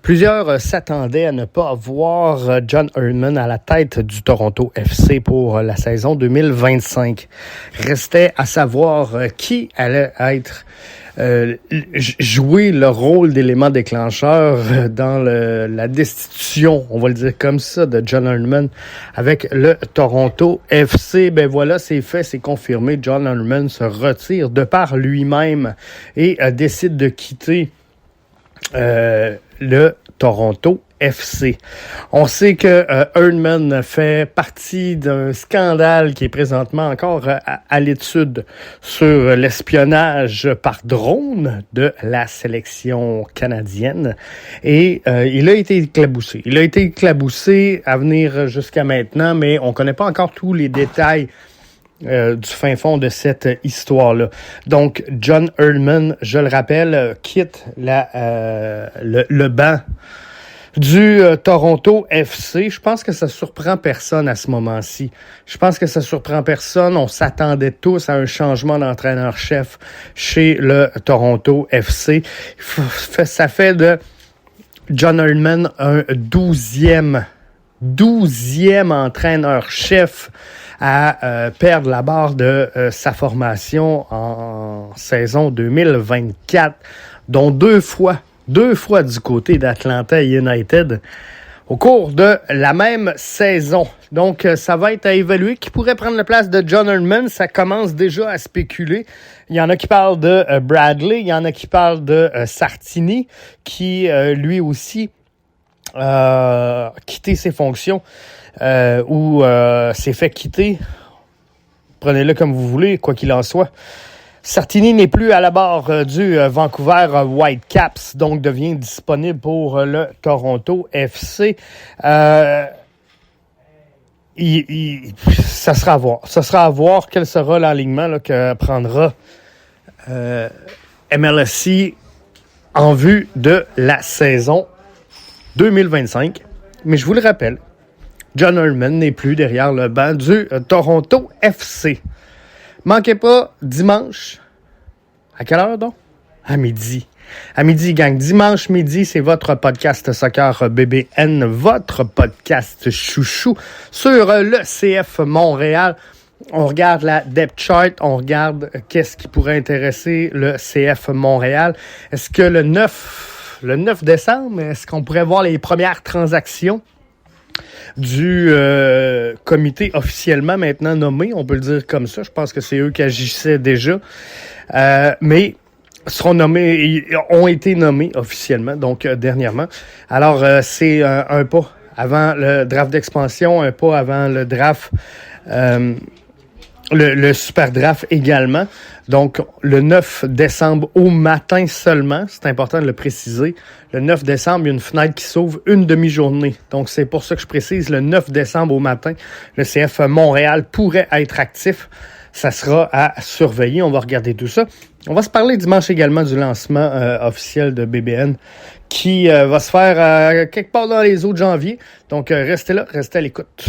Plusieurs s'attendaient à ne pas voir John Herdman à la tête du Toronto FC pour la saison 2025. Restait à savoir qui allait être jouer le rôle d'élément déclencheur dans la destitution, on va le dire comme ça, de John Herdman avec le Toronto FC. Ben voilà, c'est fait, c'est confirmé. John Herdman se retire de par lui-même et décide de quitter le Toronto FC. On sait que Herdman fait partie d'un scandale qui est présentement encore à l'étude sur l'espionnage par drone de la sélection canadienne. Et il a été éclaboussé. Il a été éclaboussé à venir jusqu'à maintenant, mais on ne connaît pas encore tous les détails du fin fond de cette histoire-là. Donc, John Herdman, je le rappelle, quitte le banc du Toronto FC. Je pense que ça surprend personne à ce moment-ci. Je pense que ça surprend personne. On s'attendait tous à un changement d'entraîneur-chef chez le Toronto FC. Ça fait de John Herdman un 12e entraîneur-chef à perdre la barre de sa formation en saison 2024, dont deux fois du côté d'Atlanta United au cours de la même saison. Donc, ça va être à évaluer qui pourrait prendre la place de John Herdman. Ça commence déjà à spéculer. Il y en a qui parlent de Bradley, il y en a qui parlent de Sartini, qui lui aussi quitté ses fonctions ou s'est fait quitter. Prenez-le comme vous voulez, quoi qu'il en soit. Sartini n'est plus à la barre du Vancouver Whitecaps, donc devient disponible pour le Toronto FC. Ça sera à voir. Ça sera à voir quel sera l'alignement là, que prendra MLSE en vue de la saison 2025. Mais je vous le rappelle, John Herdman n'est plus derrière le banc du Toronto FC. Manquez pas, dimanche, à quelle heure donc? À midi. À midi, gang. Dimanche midi, c'est votre podcast Soccer BBN, votre podcast chouchou sur le CF Montréal. On regarde la depth chart, on regarde qu'est-ce qui pourrait intéresser le CF Montréal. Est-ce que le 9 décembre, est-ce qu'on pourrait voir les premières transactions du comité officiellement maintenant nommé, on peut le dire comme ça. Je pense que c'est eux qui agissaient déjà, mais ont été nommés officiellement, donc dernièrement. Alors, c'est un pas avant le draft d'expansion, un pas avant le draft, le super draft également. Donc, le 9 décembre au matin seulement, c'est important de le préciser. Le 9 décembre, il y a une fenêtre qui s'ouvre une demi-journée. Donc, c'est pour ça que je précise, le 9 décembre au matin, le CF Montréal pourrait être actif. Ça sera à surveiller. On va regarder tout ça. On va se parler dimanche également du lancement officiel de BBN qui va se faire quelque part dans les eaux de janvier. Donc, restez là, restez à l'écoute.